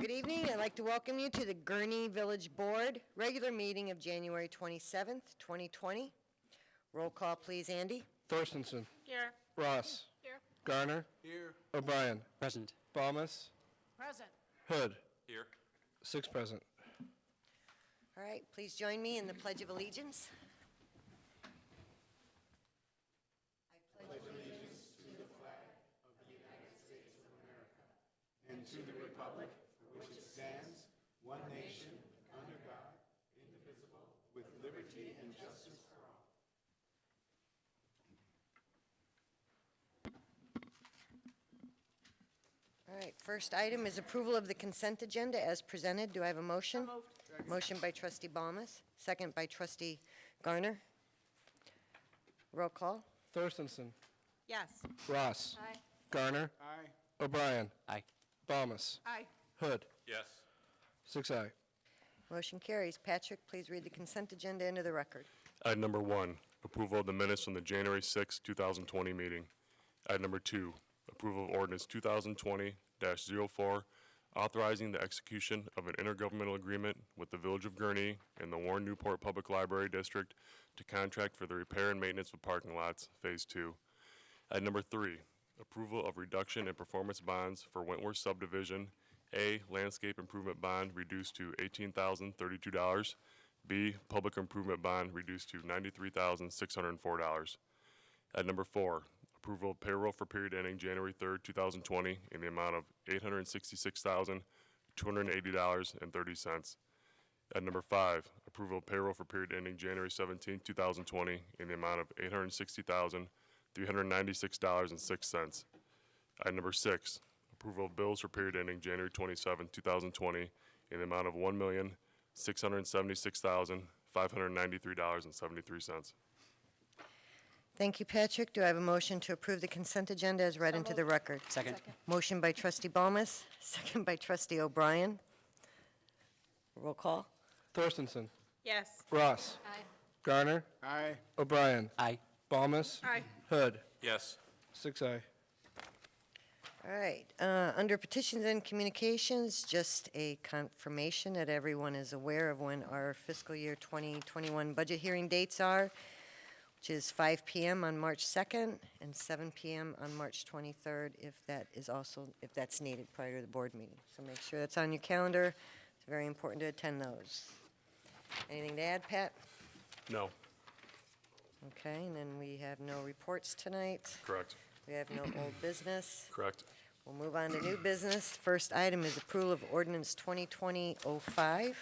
Good evening. I'd like to welcome you to the Gurnee Village Board regular meeting of January 27th, 2020. Roll call, please, Andy. Thorstensen. Here. Ross. Here. Garner. Here. O'Brien. Present. Balmas. Present. Hood. Here. 6 present. All right, please join me in the Pledge of Allegiance. And to the republic for which it stands, one nation, under God, indivisible, with liberty and justice for all. All right, first item is approval of the consent agenda as presented. Do I have a motion? Motion by trustee Balmas, second by trustee Garner. Roll call. Thorstensen. Yes. Ross. Aye. Garner. Aye. O'Brien. Aye. Balmas. Aye. Hood. Yes. 6 aye. Motion carries. Patrick, please read the consent agenda into the record. Item number 1, approval of the minutes from the January 6, 2020 meeting. Item number 2, approval of ordinance 2020-04, authorizing the execution of an intergovernmental agreement with the Village of Gurnee and the Warren-Newport Public Library District to contract for the repair and maintenance of parking lots, Phase 2. Item number 3, approval of reduction in performance bonds for Wentworth subdivision. A, landscape improvement bond reduced to $18,032. B, public improvement bond reduced to $93,604. Item number 4, approval of payroll for period ending January 3rd, 2020 in the amount of $866,280.30. Item number 5, approval of payroll for period ending January 17th, 2020 in the amount of $860,396.06. Item number 6, approval of bills for period ending January 27th, 2020 in the amount of $1,676,593.73. Thank you, Patrick. Do I have a motion to approve the consent agenda as read into the record? Second. Motion by trustee Balmas, second by trustee O'Brien. Roll call. Thorstensen. Yes. Ross. Aye. Garner. Aye. O'Brien. Aye. Balmas. Aye. Hood. Yes. 6 aye. All right, under petitions and communications, just a confirmation that everyone is aware of when our fiscal year 2021 budget hearing dates are, which is 5 p.m. on March 2nd and 7 p.m. on March 23rd, if that's needed prior to the board meeting. So make sure that's on your calendar. It's very important to attend those. Anything to add, Pat? No. Okay, and then we have no reports tonight. Correct. We have no old business. Correct. We'll move on to new business. First item is approval of ordinance 2020-05,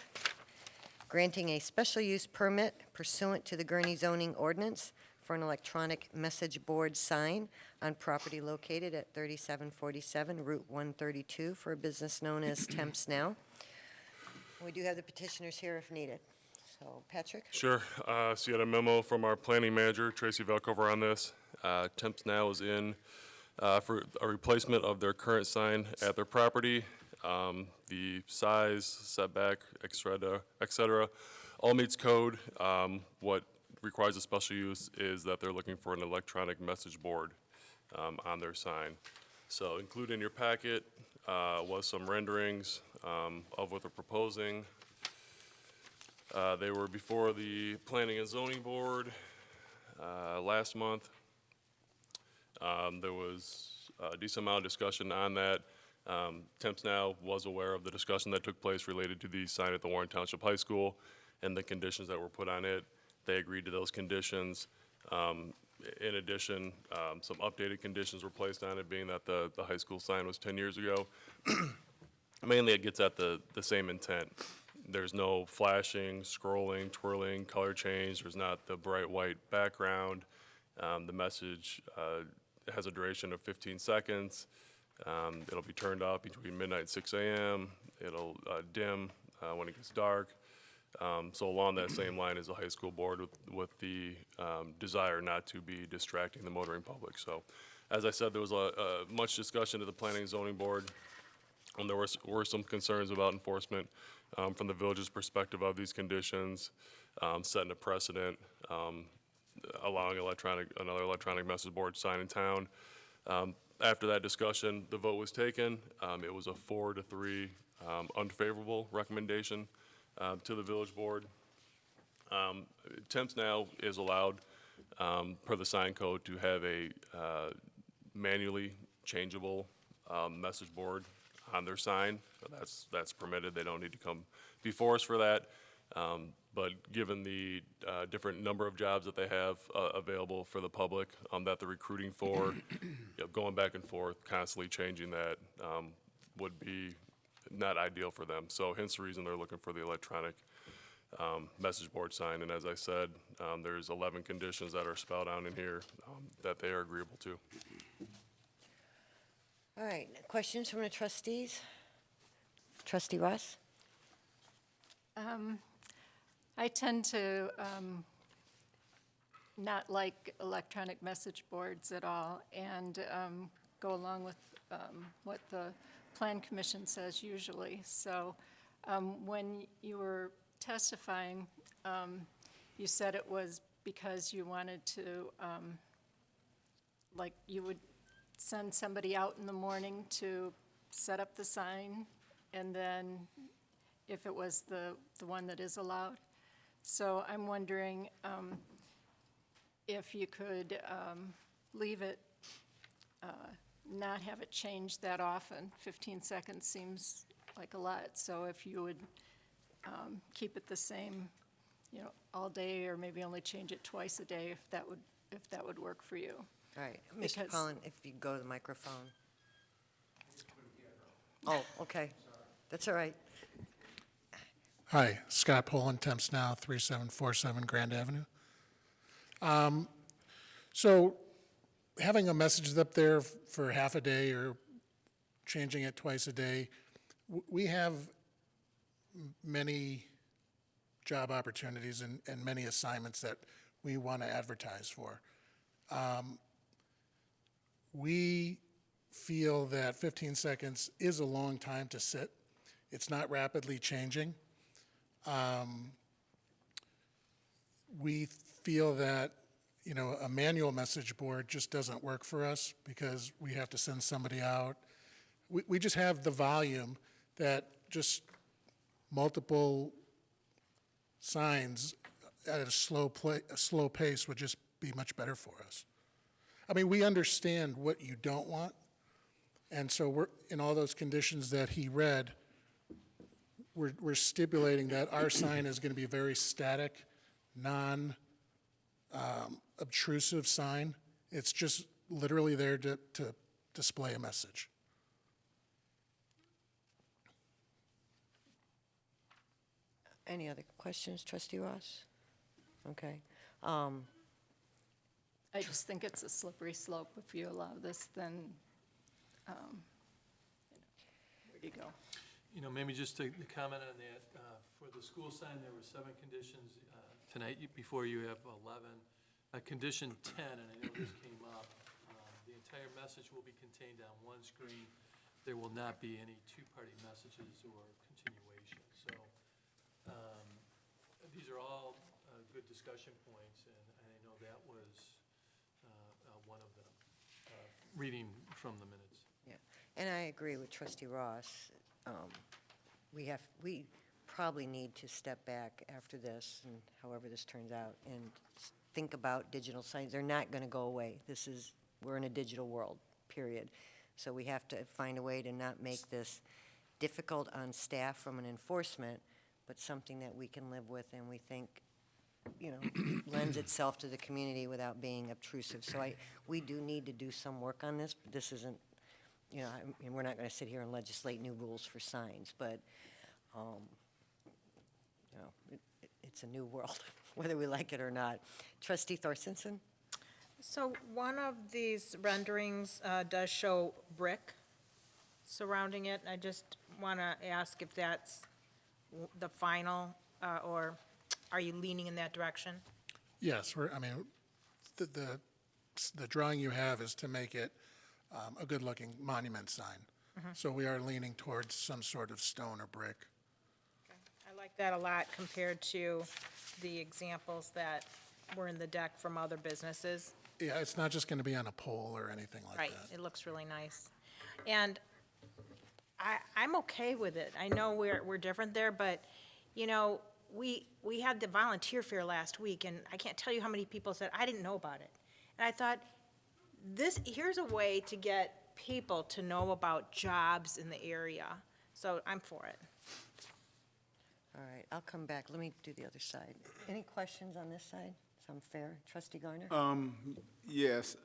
granting a special use permit pursuant to the Gurnee zoning ordinance for an electronic message board sign on property located at 3747 Route 132 for a business known as Temps Now. We do have the petitioners here if needed. So, Patrick? Sure. So you had a memo from our planning manager, Tracy Velkover, on this. Temps Now is in for a replacement of their current sign at their property. The size, setback, et cetera, all meets code. What requires a special use is that they're looking for an electronic message board on their sign. So included in your packet was some renderings of what they're proposing. They were before the Planning and Zoning Board last month. There was a decent amount of discussion on that. Temps Now was aware of the discussion that took place related to the sign at the Warren Township High School and the conditions that were put on it. They agreed to those conditions. In addition, some updated conditions were placed on it, being that the high school sign was 10 years ago. Mainly it gets at the same intent. There's no flashing, scrolling, twirling, color change. There's not the bright white background. The message has a duration of 15 seconds. It'll be turned off between midnight and 6 a.m. It'll dim when it gets dark. So along that same line is the high school board with the desire not to be distracting the motoring public. So as I said, there was much discussion at the Planning and Zoning Board, and there were some concerns about enforcement from the village's perspective of these conditions, setting a precedent, allowing another electronic message board sign in town. After that discussion, the vote was taken. It was a 4-3 unfavorable recommendation to the village board. Temps now is allowed, per the sign code, to have a manually changeable message board on their sign. That's permitted. They don't need to come before us for that. But given the different number of jobs that they have available for the public, that they're recruiting for, going back and forth, constantly changing that would be not ideal for them. So hence the reason they're looking for the electronic message board sign. And as I said, there's 11 conditions that are spelled out in here that they are agreeable to. All right, questions from the trustees? Trustee Ross? I tend to not like electronic message boards at all, and go along with what the Plan Commission says usually. So when you were testifying, you said it was because you wanted to, like, you would send somebody out in the morning to set up the sign, and then if it was the one that is allowed. So I'm wondering if you could leave it, not have it change that often. 15 seconds seems like a lot. So if you would keep it the same, all day, or maybe only change it twice a day, if that would work for you. All right, Mr. Because- Pollan, if you go to the microphone. Oh, okay, that's all right. Hi, Scott Poland, Temps Now, 3747 Grand Avenue. So having a message up there for half a day or changing it twice a day, we have many job opportunities and many assignments that we want to advertise for. We feel that 15 seconds is a long time to sit. It's not rapidly changing. We feel that, a manual message board just doesn't work for us because we have to send somebody out. We just have the volume that just multiple signs at a slow pace would just be much better for us. I mean, we understand what you don't want, and so we're, in all those conditions that he read, we're stipulating that our sign is going to be a very static, non-obtrusive sign. It's just literally there to display a message. Any other questions, Trustee Ross? Okay. I just think it's a slippery slope. If you allow this, then, where do you go? Maybe just to comment on that, for the school sign, there were 7 conditions. Tonight, before you have 11. Condition 10, and I know this came up, the entire message will be contained on one screen. There will not be any two-party messages or continuation. So these are all good discussion points, and I know that was one of them, reading from the minutes. Yeah, and I agree with Trustee Ross. We probably need to step back after this, and however this turns out, and think about digital signs. They're not going to go away. We're in a digital world, period. So we have to find a way to not make this difficult on staff from an enforcement, but something that we can live with and we think, lends itself to the community without being obtrusive. So we do need to do some work on this, but this isn't, we're not going to sit here and legislate new rules for signs, but, it's a new world, whether we like it or not. Trustee Thorstensen? So one of these renderings does show brick surrounding it. I just want to ask if that's the final, or are you leaning in that direction? Yes, the drawing you have is to make it a good-looking monument sign. So we are leaning towards some sort of stone or brick. I like that a lot compared to the examples that were in the deck from other businesses. Yeah, it's not just going to be on a pole or anything like Right, that. it looks really nice. And I'm okay with it. I know we're different there, but, you know, we had the volunteer fair last week, and I can't tell you how many people said, I didn't know about it. And I thought, here's a way to get people to know about jobs in the area. So I'm for it. All right, I'll come back. Let me do the other side. Any questions on this side? Sound fair? Trustee Garner? Yes,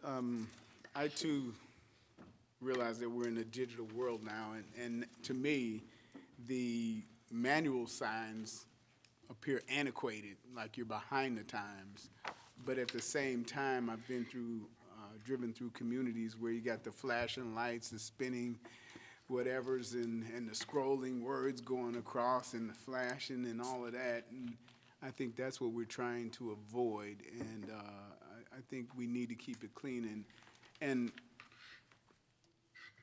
I too realize that we're in a digital world now, and to me, the manual signs appear antiquated, like you're behind the times. But at the same time, I've been through, driven through communities where you got the flashing lights, the spinning whatevers, and the scrolling words going across, and the flashing and all of that. And I think that's what we're trying to avoid, and I think we need to keep it clean. And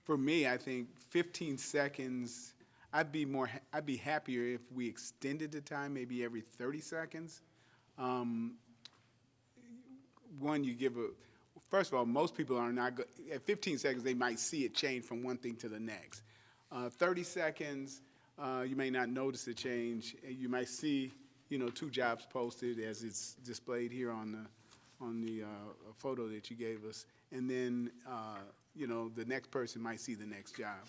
for me, I think 15 seconds, I'd be happier if we extended the time, maybe every 30 seconds. One, you give first of all, most people are not, at 15 seconds, they might see it change from one thing to the next. 30 seconds, you may not notice a change. You might see, you know, 2 jobs posted as it's displayed here on the photo that you gave us. And then, you know, the next person might see the next job.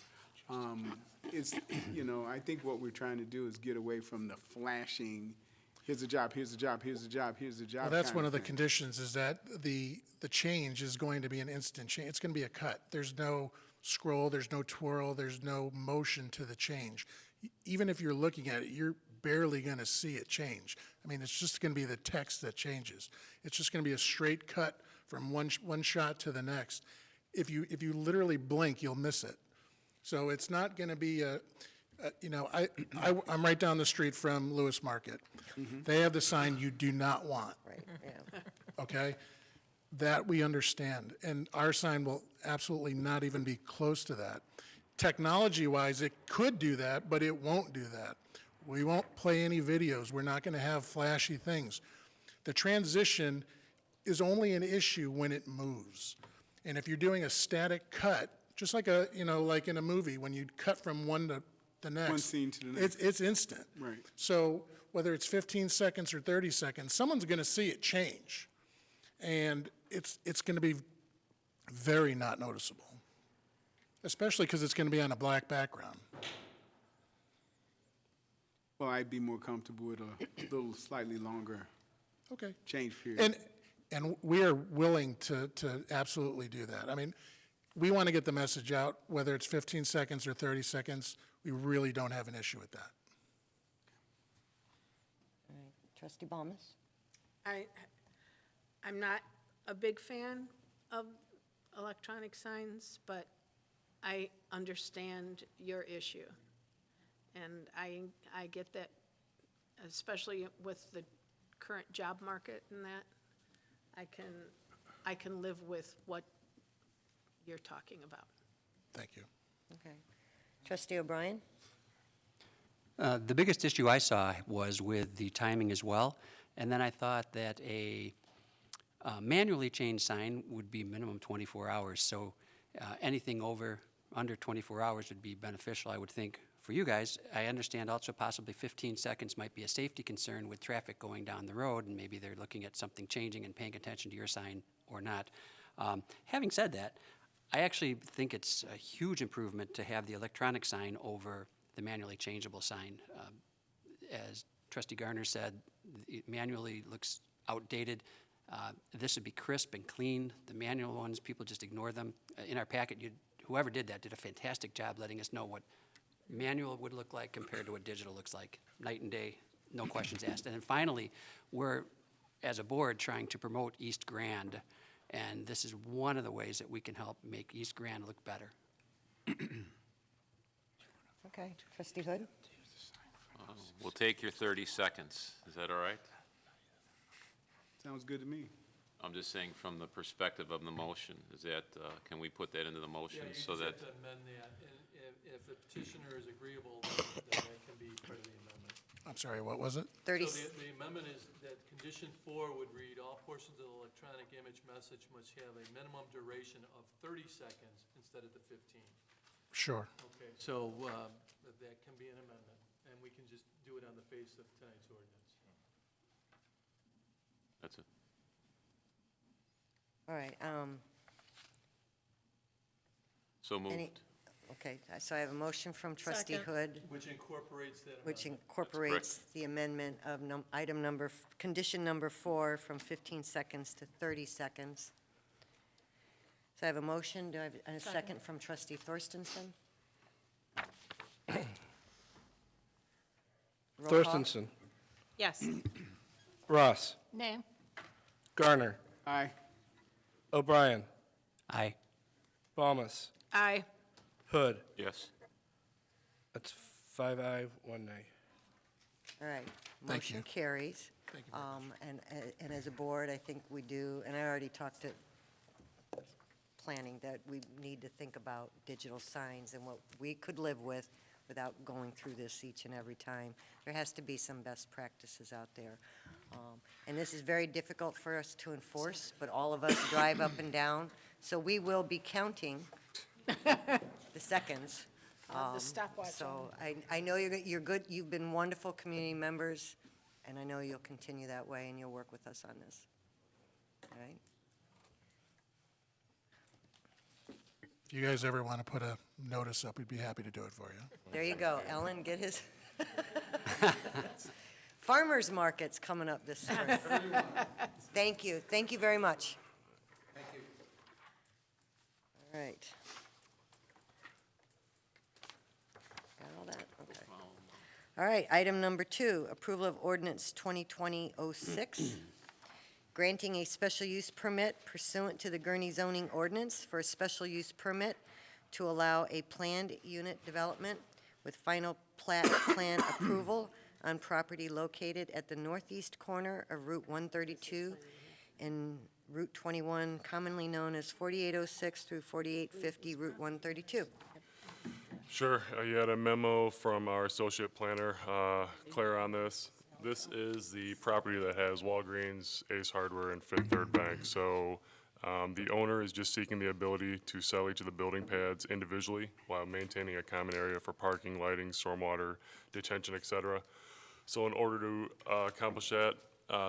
It's, you know, I think what we're trying to do is get away from the flashing, here's a job, here's a job, here's a job, here's a job. Well, that's kind one of the thing. conditions, is that the change is going to be an instant change. It's going to be a cut. There's no scroll, there's no twirl, there's no motion to the change. Even if you're looking at it, you're barely going to see it change. I mean, it's just going to be the text that changes. It's just going to be a straight cut from one shot to the next. If you literally blink, you'll miss it. So it's not going to be you know, I'm right down the street from Lewis Market. They have the sign you do not want, Right, yeah. okay? That we understand, and our sign will absolutely not even be close to that. Technology-wise, it could do that, but it won't do that. We won't play any videos. We're not going to have flashy things. The transition is only an issue when it moves. And if you're doing a static cut, just like like in a movie, when you cut from one to the next. One scene to the next. It's instant. Right. So whether it's 15 seconds or 30 seconds, someone's going to see it change. And it's going to be very not noticeable, especially because it's going to be on a black background. Well, I'd be more comfortable with a little slightly longer Okay. change period. And we are willing to absolutely do that. I mean, we want to get the message out, whether it's 15 seconds or 30 seconds. We really don't have an issue with that. All right, Trustee Balmas? I'm not a big fan of electronic signs, but I understand your issue. And I get that, especially with the current job market and that, I can live with what you're talking about. Thank you. Okay. Trustee O'Brien? The biggest issue I saw was with the timing as well, and then I thought that a manually changed sign would be minimum 24 hours, so anything under 24 hours would be beneficial, I would think, for you guys. I understand also possibly 15 seconds might be a safety concern with traffic going down the road, and maybe they're looking at something changing and paying attention to your sign or not. Having said that, I actually think it's a huge improvement to have the electronic sign over the manually changeable sign. As Trustee Garner said, it manually looks outdated. This would be crisp and clean. The manual ones, people just ignore them. In our packet, whoever did that did a fantastic job letting us know what manual would look like compared to what digital looks like. Night and day, no questions asked. And then finally, we're, as a board, trying to promote East Grand, and this is one of the ways that we can help make East Grand look better. Okay. Trustee Hood? We'll take your 30 seconds. Is that all right? Sounds good to me. I'm just saying from the perspective of the motion, is that, can we put that into the motion Yeah, you so just that? have to amend that, and if the petitioner is agreeable, then that can be part of the amendment. I'm sorry, what was it? 30, So the amendment is that condition Condition 4 would read, all portions of the electronic image message must have a minimum duration of 30 seconds instead of the 15. Sure. Okay, so that can be an amendment, and we can just do it on the face of tonight's ordinance. That's it. All right, So moved. okay, so I have a motion from trustee Second. Hood, Which incorporates that amendment. which incorporates the amendment of condition number 4 from 15 seconds to 30 seconds. So I have a motion, do I have a second from trustee Thorstensen? Roll call. Thorstensen. Yes. Ross. Nay. Garner. Aye. O'Brien. Aye. Balmas. Aye. Hood. Yes. That's 5 aye, 1 nay. All right. Thank you. Motion carries. Thank you very much. And as a board, I think we do, and I already talked to planning, that we need to think about digital signs and what we could live with without going through this each and every time. There has to be some best practices out there. And this is very difficult for us to enforce, but all of us drive up and down, so we will be counting the seconds. The stopwatch So I know you're good, you've been wonderful community members, and I know you'll continue that way, and you'll work with us on this. All right? If you guys ever want to put a notice up, we'd be happy to do it for you. There you go. Ellen, get his. Farmers market's coming up this spring. Thank you. Thank you very much. Thank you. All right. Got all that? Okay. All right, item number 2, approval of ordinance 2020-06, granting a special use permit pursuant to the Gurnee zoning ordinance for a special use permit to allow a planned unit development with final plat plan approval on property located at the northeast corner of Route 132 and Route 21, commonly known as 4806 through 4850 Route 132. Sure. You had a memo from our associate planner, Claire, on this. This is the property that has Walgreens, Ace Hardware, and Fifth Third Bank. So the owner is just seeking the ability to sell each of the building pads individually while maintaining a common area for parking, lighting, stormwater, detention, et cetera. So in order to accomplish that,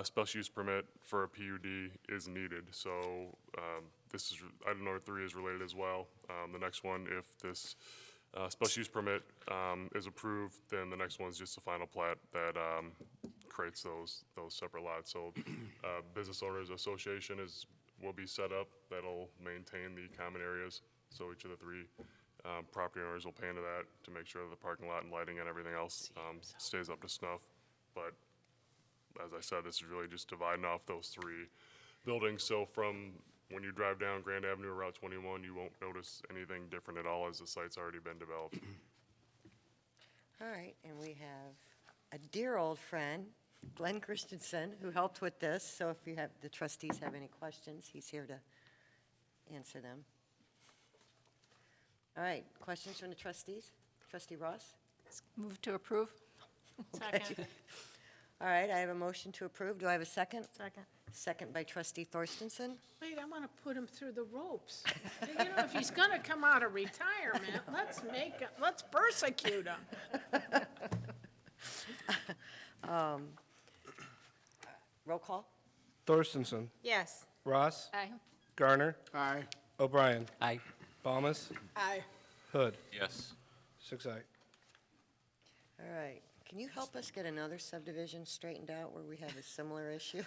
special use permit for a PUD is needed. So this is, item number 3 is related as well. The next one, if this special use permit is approved, then the next one is just the final plat that creates those separate lots. So Business Owners Association will be set up that'll maintain the common areas. So each of the 3 property owners will pay into that to make sure that the parking lot and lighting and everything else stays up to snuff. But as I said, this is really just dividing off those 3 buildings. So from when you drive down Grand Avenue or Route 21, you won't notice anything different at all as the site's already been developed. All right, and we have a dear old friend, Glenn Christensen, who helped with this. So if the trustees have any questions, he's here to answer them. All right, questions from the trustees? Trustee Ross? Move to approve? Second. All right, I have a motion to approve. Do I have a second? Second. Second by trustee Thorstensen. Wait, I want to put him through the ropes. You know, if he's going to come out of retirement, let's persecute him. Roll call? Thorstensen. Yes. Ross. Aye. Garner. Aye. O'Brien. Aye. Balmas. Aye. Hood. Yes. 6 aye. All right. Can you help us get another subdivision straightened out where we have a similar issue?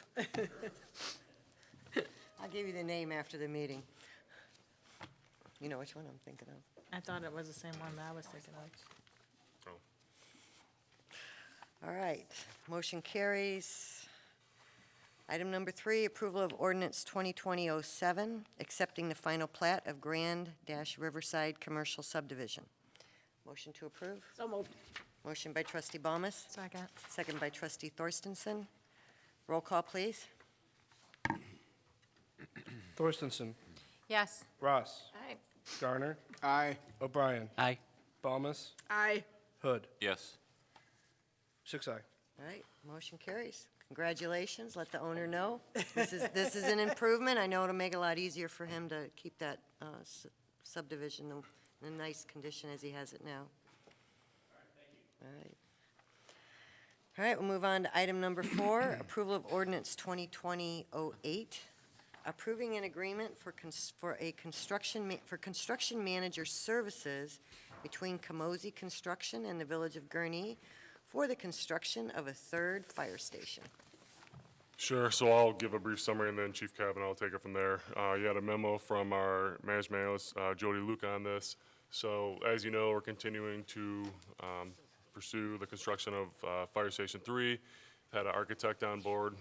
I'll give you the name after the meeting. You know which one I'm thinking of. I thought it was the same one that I was thinking of. All right, motion carries. Item number 3, approval of ordinance 2020-07, accepting the final plat of Grand-Riverside Commercial Subdivision. Motion to approve? So moved. Motion by trustee Balmas, Second. second by trustee Thorstensen. Roll call, please. Thorstensen. Yes. Ross. Aye. Garner. Aye. O'Brien. Aye. Balmas. Aye. Hood. Yes. 6 aye. All right, motion carries. Congratulations, let the owner know. This is an improvement. I know it'll make it a lot easier for him to keep that subdivision in a nice condition as he has it now. All right. All right, we'll move on to item number 4, approval of ordinance 2020-08, approving an agreement for construction manager services between Camozzi Construction and the Village of Gurnee for the construction of a 3rd fire station. Sure, so I'll give a brief summary and then Chief Kavanaugh will take it from there. You had a memo from our management analyst, Jody Luke, on this. So as you know, we're continuing to pursue the construction of Fire Station 3. Had an architect on board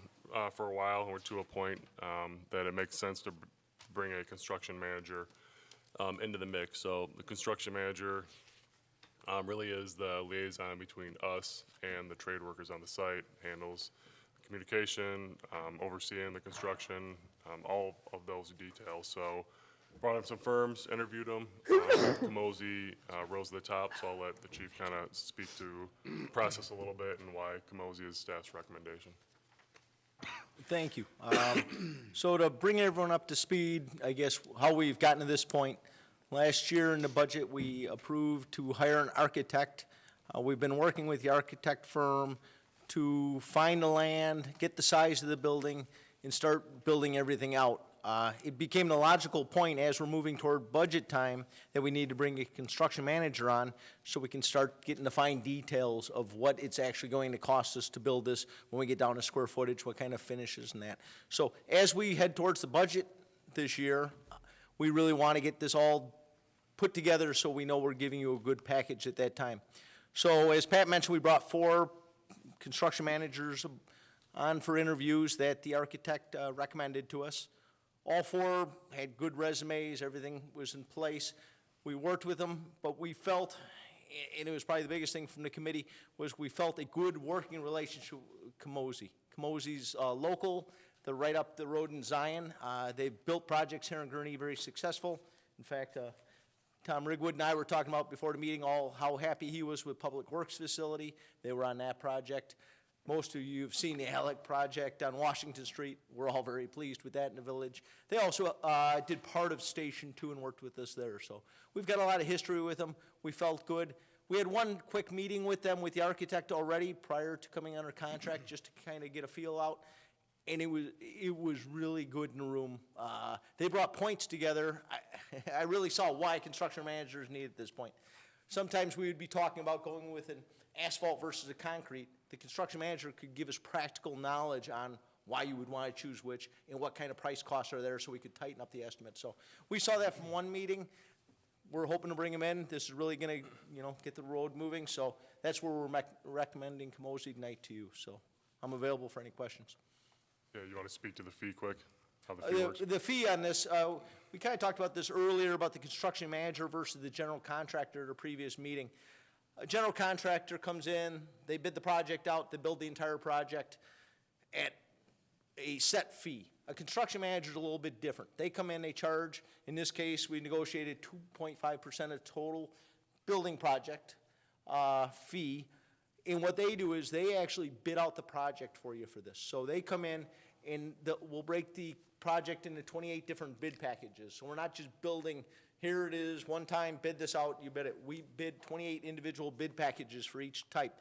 for a while, and we're to a point that it makes sense to bring a construction manager into the mix. So the construction manager really is the liaison between us and the trade workers on the site, handles communication, overseeing the construction, all of those details. So brought in some firms, interviewed them. Camozzi rose to the top, so I'll let the chief kind of speak to the process a little bit and why Camozzi is staff's recommendation. Thank you. So to bring everyone up to speed, I guess, how we've gotten to this point, last year in the budget, we approved to hire an architect. We've been working with the architect firm to find the land, get the size of the building, and start building everything out. It became the logical point as we're moving toward budget time that we need to bring a construction manager on so we can start getting the fine details of what it's actually going to cost us to build this when we get down to square footage, what kind of finishes and that. So as we head towards the budget this year, we really want to get this all put together so we know we're giving you a good package at that time. So as Pat mentioned, we brought 4 construction managers on for interviews that the architect recommended to us. All 4 had good resumes, everything was in place. We worked with them, but we felt, and it was probably the biggest thing from the committee, was we felt a good working relationship with Camozzi. Camozzi's local, they're right up the road in Zion. They've built projects here in Gurnee, very successful. In fact, Tom Rigwood and I were talking about before the meeting how happy he was with Public Works facility. They were on that project. Most of you have seen the Alec project on Washington Street. We're all very pleased with that in the village. They also did part of Station 2 and worked with us there. So we've got a lot of history with them. We felt good. We had one quick meeting with them, with the architect already prior to coming under contract, just to kind of get a feel out. And it was really good in the room. They brought points together. I really saw why construction managers needed at this point. Sometimes we would be talking about going with an asphalt versus a concrete. The construction manager could give us practical knowledge on why you would want to choose which and what kind of price costs are there so we could tighten up the estimate. So we saw that from one meeting. We're hoping to bring them in. This is really going to, get the road moving. So that's where we're recommending Camozzi tonight to you. So I'm available for any questions. Yeah, you want to speak to the fee quick? How the fee works? The fee on this, we kind of talked about this earlier about the construction manager versus the general contractor at a previous meeting. A general contractor comes in, they bid the project out, they build the entire project at a set fee. A construction manager is a little bit different. They come in, they charge. In this case, we negotiated 2.5% of total building project fee. And what they do is they actually bid out the project for you for this. So they come in and we'll break the project into 28 different bid packages. So we're not just building, here it is, one time, bid this out, you bid it. We bid 28 individual bid packages for each type.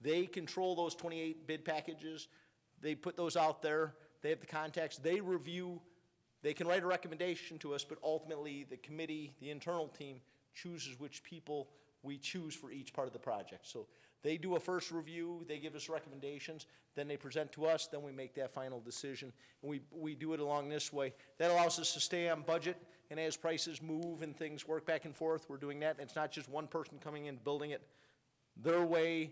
They control those 28 bid packages. They put those out there. They have the contacts. They review. They can write a recommendation to us, but ultimately the committee, the internal team, chooses which people we choose for each part of the project. So they do a first review, they give us recommendations, then they present to us, then we make that final decision. And we do it along this way. That allows us to stay on budget, and as prices move and things work back and forth, we're doing that. And it's not just one person coming in building it their way,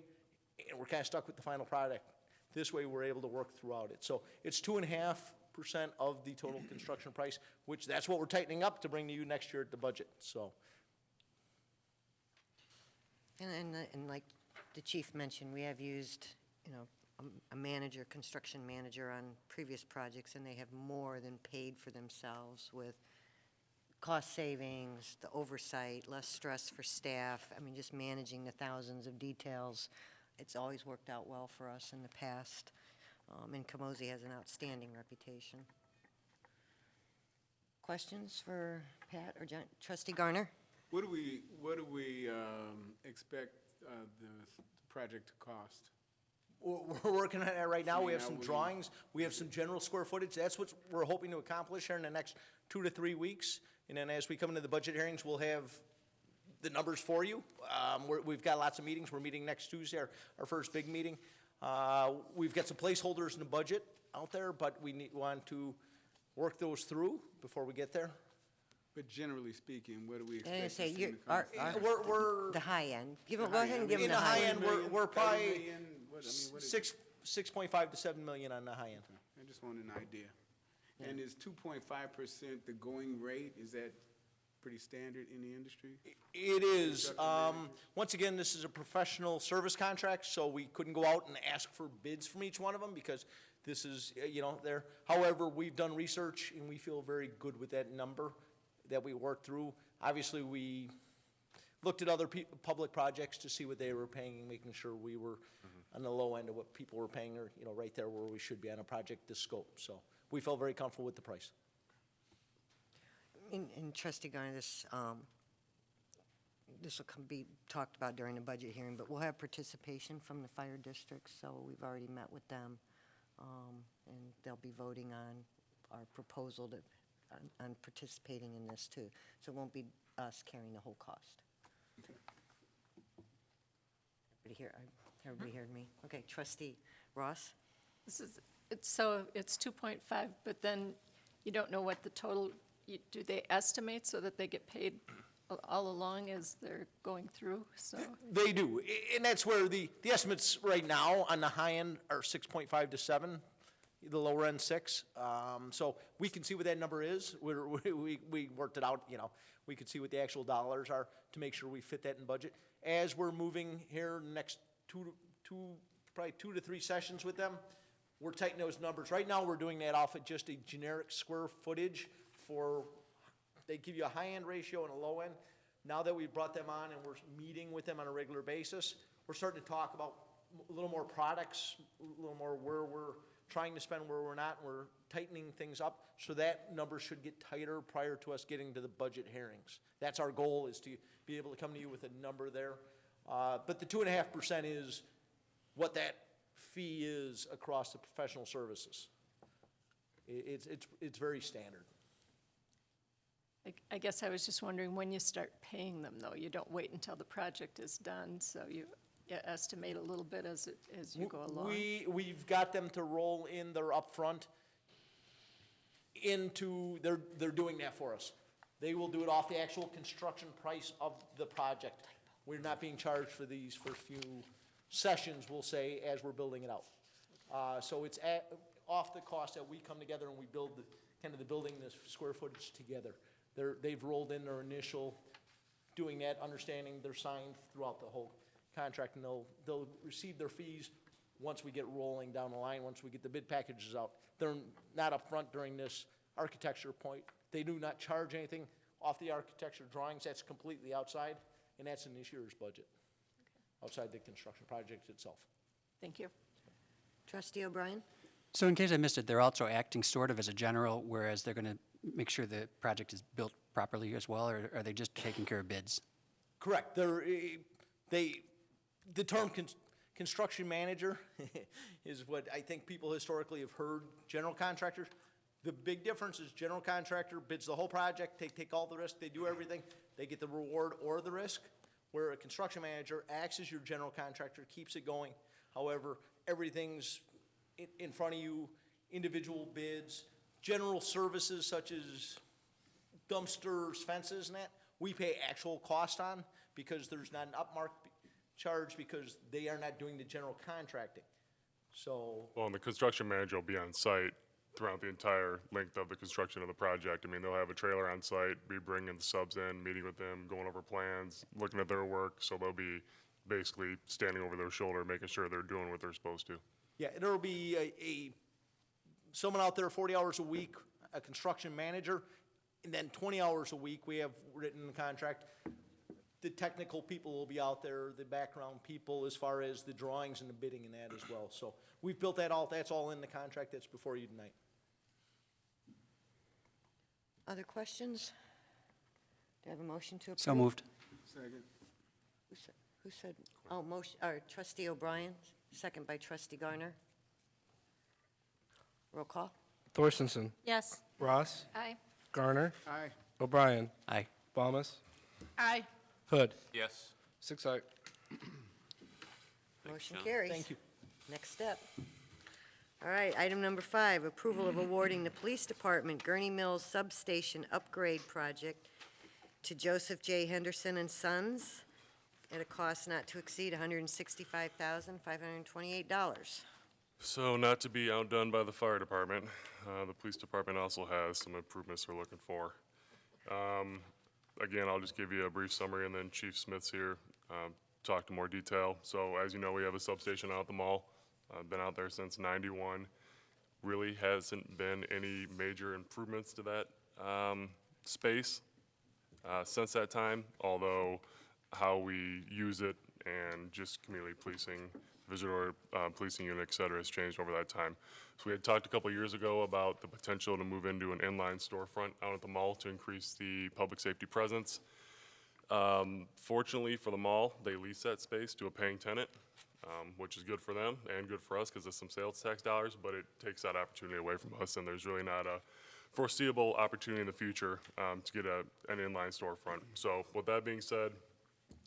and we're kind of stuck with the final product. This way we're able to work throughout it. So it's 2.5% of the total construction price, which that's what we're tightening up to bring to you next year at the budget. So. And like the chief mentioned, we have used, a manager, construction manager on previous projects, and they have more than paid for themselves with cost savings, the oversight, less stress for staff. I mean, just managing the thousands of details. It's always worked out well for us in the past. And Camosi has an outstanding reputation. Questions for Pat or Trustee Garner? What do we expect the project to cost? We're working on that right now. We have Now some we- drawings. We have some general square footage. That's what we're hoping to accomplish here in the next 2 to 3 weeks. And then as we come into the budget hearings, we'll have the numbers for you. We've got lots of meetings. We're meeting next Tuesday, our first big meeting. We've got some placeholders in the budget out there, but we want to work those through before we get there. But generally speaking, what do we I expect to say, see in you're, the cost? We're, the high end. Go The ahead high and end. give them in the the high high end, end. we're 30 probably million? What is it? 6.5 to 7 million on the high end. I just want an idea. And is 2.5% the going rate? Is that pretty standard in the industry? It is. Construction managers? Once again, this is a professional service contract, so we couldn't go out and ask for bids from each one of them because this is, there. However, we've done research and we feel very good with that number that we worked through. Obviously, we looked at other public projects to see what they were paying and making sure we were on the low end of what people were paying or, right there where we should be on a project this scope. So we felt very comfortable with the price. And Trustee Garner, this will be talked about during the budget hearing, but we'll have participation from the fire districts, so we've already met with them. And they'll be voting on our proposal on participating in this too. So it won't be us carrying the whole cost. Everybody heard me? Okay, Trustee Ross? It's 2.5, but then you don't know what the total, do they estimate so that they get paid all along as they're going through, so? They do, and that's where the estimates right now on the high end are 6.5 to 7, the lower end 6. So we can see what that number is. We worked it out, we could see what the actual dollars are to make sure we fit that in budget. As we're moving here next probably 2 to 3 sessions with them, we're tightening those numbers. Right now, we're doing that off of just a generic square footage they give you a high-end ratio and a low end. Now that we've brought them on and we're meeting with them on a regular basis, we're starting to talk about a little more products, a little more where we're trying to spend, where we're not, and we're tightening things up, so that number should get tighter prior to us getting to the budget hearings. That's our goal, is to be able to come to you with a number there. But the 2.5% is what that fee is across the professional services. It's very standard. I guess I was just wondering when you start paying them, though. You don't wait until the project is done, so you estimate a little bit as you go along. We've got them to roll in their upfront into, they're doing that for us. They will do it off the actual construction price of the project. We're not being charged for these first few sessions, we'll say, as we're building it out. So it's off the cost that we come together and we build the building, the square footage together. They've rolled in their initial doing that, understanding they're signed throughout the whole contract, and they'll receive their fees once we get rolling down the line, once we get the bid packages out. They're not upfront during this architecture point. They do not charge anything off the architecture drawings. That's completely outside, and that's in this year's budget, outside the construction project itself. Thank you. Trustee O'Brien? So in case I missed it, they're also acting sort of as a general, whereas they're going to make sure the project is built properly as well, or are they just taking care of bids? Correct. The term construction manager is what I think people historically have heard, general contractors. The big difference is general contractor bids the whole project, they take all the risk, they do everything, they get the reward or the risk, where a construction manager acts as your general contractor, keeps it going. However, everything's in front of you, individual bids, general services such as dumpsters, fences, and that, we pay actual cost on because there's not an upmark charge because they are not doing the general contracting. So, Well, and the construction manager will be on site throughout the entire length of the construction of the project. I mean, they'll have a trailer on site, be bringing the subs in, meeting with them, going over plans, looking at their work, so they'll be basically standing over their shoulder, making sure they're doing what they're supposed to. yeah, there'll be someone out there 40 hours a week, a construction manager, and then 20 hours a week we have written in the contract. the technical people will be out there, the background people, as far as the drawings and the bidding and that as well. So we've built that all, that's all in the contract that's before you tonight. Other questions? Do I have a motion to approve? So moved. Second. Who said, oh, motion, or trustee O'Brien, second by trustee Garner. Roll call? Thorstenson, Yes. Ross, Aye. Garner, Aye. O'Brien, Aye. Thomas, Aye. Hood. Yes. 6 aye. Motion Sean. carries. Thank you. Next step. All right, item number 5, approval of awarding the Police Department Gurnee Mills Substation Upgrade Project to Joseph J. Henderson and Sons at a cost not to exceed $165,528. So not to be outdone by the fire department, the police department also has some improvements they're looking for. Again, I'll just give you a brief summary, and then Chief Smith's here, talk in more detail. So as you know, we have a substation out at the mall. Been out there since '91. Really hasn't been any major improvements to that space since that time, although how we use it and just community policing, visitor policing unit, et cetera, has changed over that time. So we had talked a couple years ago about the potential to move into an inline storefront out at the mall to increase the public safety presence. Fortunately for the mall, they lease that space to a paying tenant, which is good for them and good for us because it's some sales tax dollars, but it takes that opportunity away from us, and there's really not a foreseeable opportunity in the future to get an inline storefront. So with that being said,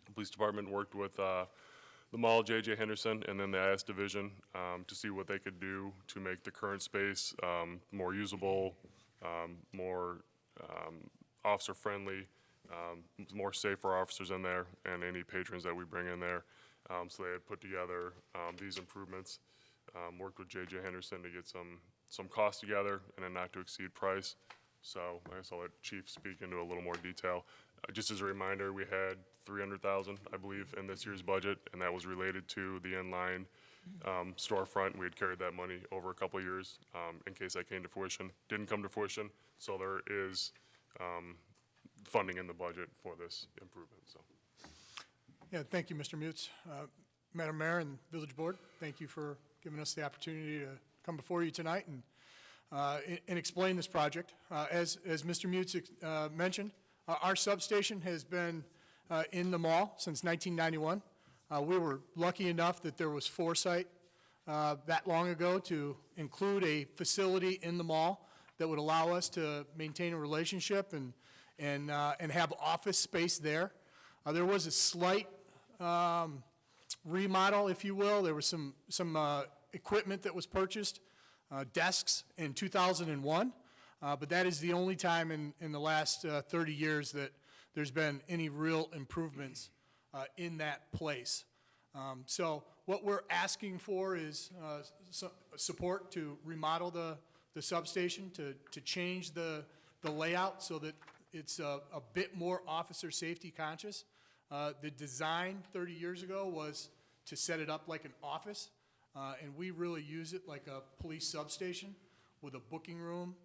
the police department worked with the mall, J.J. Henderson, and then the IS division to see what they could do to make the current space more usable, more officer-friendly, more safe for our officers in there and any patrons that we bring in there. So they had put together these improvements, worked with J.J. Henderson to get some costs together and a not-to-exceed price. So I guess I'll let Chief speak into a little more detail. Just as a reminder, we had $300,000, I believe, in this year's budget, and that was related to the inline storefront. We had carried that money over a couple of years in case that came to fruition. Didn't come to fruition, so there is funding in the budget for this improvement. So. Yeah, thank you, Mr. Mutz. Madam Mayor and Village Board, thank you for giving us the opportunity to come before you tonight and explain this project. As Mr. Mutz mentioned, our substation has been in the mall since 1991. We were lucky enough that there was foresight that long ago to include a facility in the mall that would allow us to maintain a relationship and have office space there. There was a slight remodel, if you will. There was some equipment that was purchased, desks in 2001, but that is the only time in the last 30 years that there's been any real improvements in that place. So what we're asking for is support to remodel the substation, to change the layout so that it's a bit more officer safety conscious. The design 30 years ago was to set it up like an office, and we really use it like a police substation with a booking room.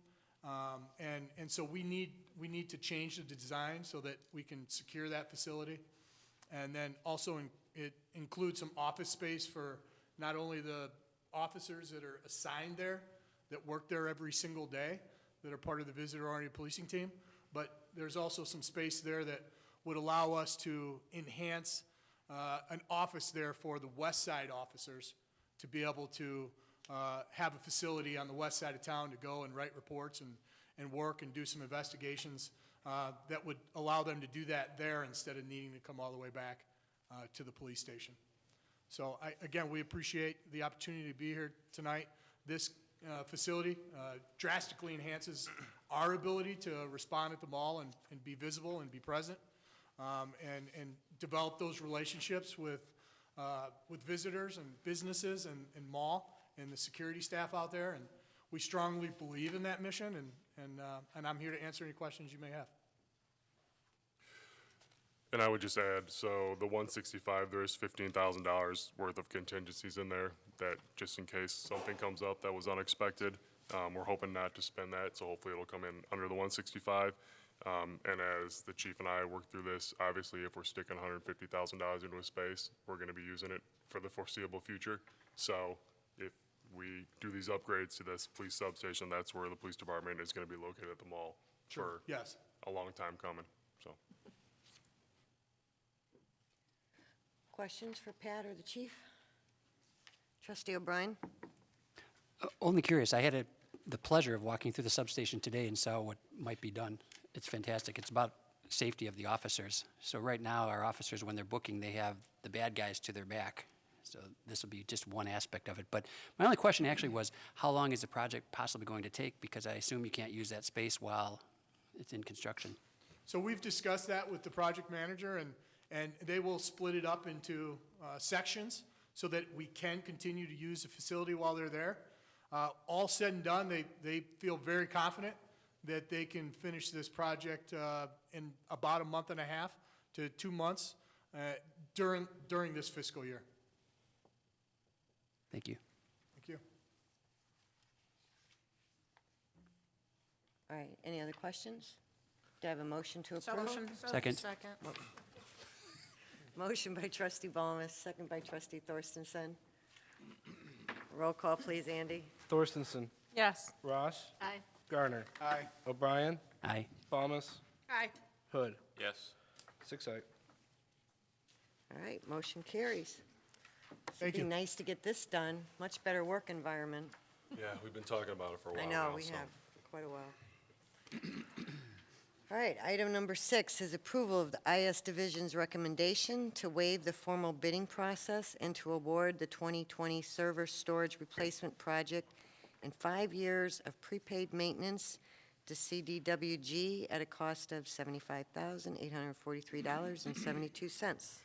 And so we need to change the design so that we can secure that facility. And then also it includes some office space for not only the officers that are assigned there, that work there every single day, that are part of the visitor-oriented policing team, but there's also some space there that would allow us to enhance an office there for the west side officers to be able to have a facility on the west side of town to go and write reports and work and do some investigations that would allow them to do that there instead of needing to come all the way back to the police station. So again, we appreciate the opportunity to be here tonight. This facility drastically enhances our ability to respond at the mall and be visible and be present and develop those relationships with visitors and businesses and mall and the security staff out there. And we strongly believe in that mission, and I'm here to answer any questions you may have. And I would just add, so the 165, there's $15,000 worth of contingencies in there that just in case something comes up that was unexpected, we're hoping not to spend that, so hopefully it'll come in under the 165. And as the chief and I work through this, obviously, if we're sticking $150,000 into a space, we're going to be using it for the foreseeable future. So if we do these upgrades to this police substation, that's where the police department is going to be located at the mall for Yes. a long time coming, so. Questions for Pat or the chief? Trustee O'Brien? Only curious, I had the pleasure of walking through the substation today and saw what might be done. It's fantastic. It's about safety of the officers. So right now, our officers, when they're booking, they have the bad guys to their back. So this will be just one aspect of it. But my only question actually was, how long is the project possibly going to take? Because I assume you can't use that space while it's in construction. So we've discussed that with the project manager, and they will split it up into sections so that we can continue to use the facility while they're there. All said and done, they feel very confident that they can finish this project in about a month and a half to 2 months during this fiscal year. Thank you. Thank you. All right, any other questions? Do I have a motion to approve? Motion. Second. Second. Motion by trustee Ballmer, second by trustee Thorstensen. Roll call, please, Andy. Thorstensen, Yes. Ross, Aye. Garner, Aye. O'Brien, Aye. Thomas, Aye. Hood. Yes. 6-8. All right, motion carries. Thank It'd you. be nice to get this done. Much better work environment. Yeah, we've been talking about it for a while I now. know, we so. have, for quite a while. All right, item number 6 is approval of the IS Division's recommendation to waive the formal bidding process and to award the 2020 server storage replacement project and 5 years of prepaid maintenance to CDWG at a cost of $75,843.72.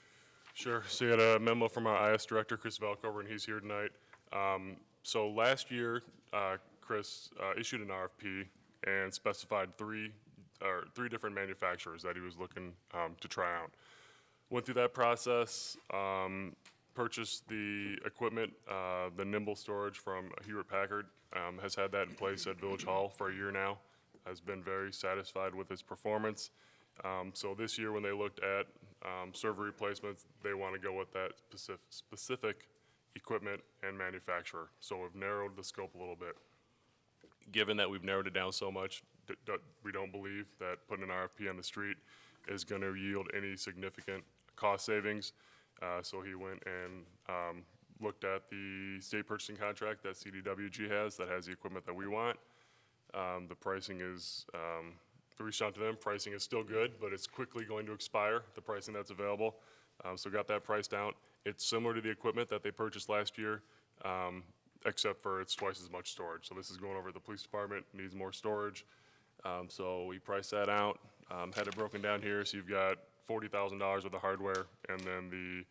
Sure. So you had a memo from our IS director, Chris Velkover, and he's here tonight. So last year, Chris issued an RFP and specified three different manufacturers that he was looking to try out. Went through that process, purchased the equipment, the Nimble storage from Hewlett-Packard, has had that in place at Village Hall for a year now, has been very satisfied with its performance. So this year, when they looked at server replacements, they want to go with that specific equipment and manufacturer. So we've narrowed the scope a little bit. Given that we've narrowed it down so much, we don't believe that putting an RFP on the street is going to yield any significant cost savings. So he went and looked at the state purchasing contract that CDWG has that has the equipment that we want. The pricing is, we reached out to them, pricing is still good, but it's quickly going to expire, the pricing that's available. So got that priced out. It's similar to the equipment that they purchased last year, except for it's twice as much storage. So this is going over to the police department, needs more storage. So we priced that out, had it broken down here. So you've got $40,000 worth of hardware, and then the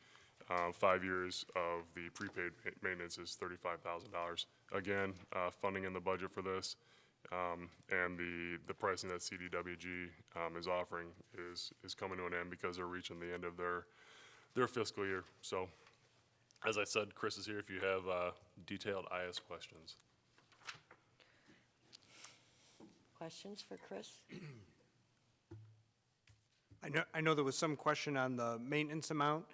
5 years of the prepaid maintenance is $35,000. Again, funding in the budget for this, and the pricing that CDWG is offering is coming to an end because they're reaching the end of their fiscal year. So, as I said, Chris is here if you have detailed IS questions. Questions for Chris? I know there was some question on the maintenance amount.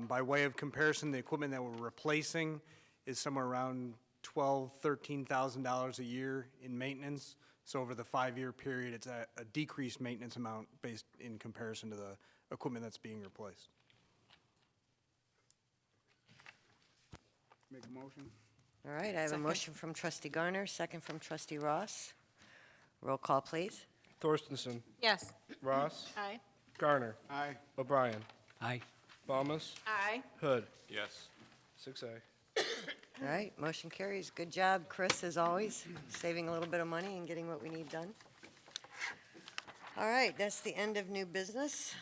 By way of comparison, the equipment that we're replacing is somewhere around $12,000, $13,000 a year in maintenance. So over the 5-year period, it's a decreased maintenance amount based in comparison to the equipment that's being replaced. Make a motion? All right, I have a motion from trustee Garner, second from trustee Ross. Roll call, please. Thorstensen, Yes. Ross, Aye. Garner, Aye. O'Brien, Aye. Thomas, Aye. Hood. Yes. 6-A. All right, motion carries. Good job, Chris, as always, saving a little bit of money and getting what we need done. All right, that's the end of new business.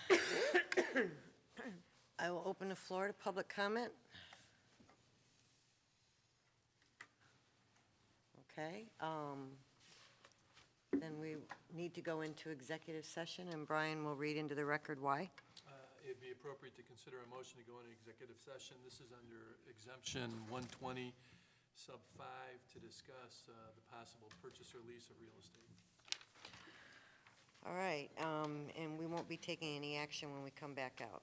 I will open the floor to public comment. Okay, then we need to go into executive session, and Brian will read into the record why. It'd be appropriate to consider a motion to go into executive session. This is under exemption 120, sub 5, to discuss the possible purchase or lease of real estate. All right, and we won't be taking any action when we come back out.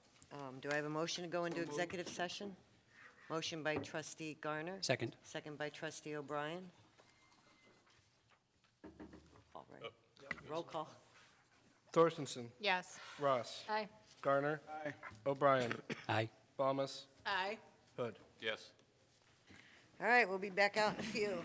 Do I have a motion to go into executive session? Motion by trustee Garner. Second. Second by trustee O'Brien. All right. Roll call. Torstenson. Yes. Ross. Aye. Garner. O'Brien. Aye. Thomas. Aye. Hood. Yes. All right, we'll be back out in a few.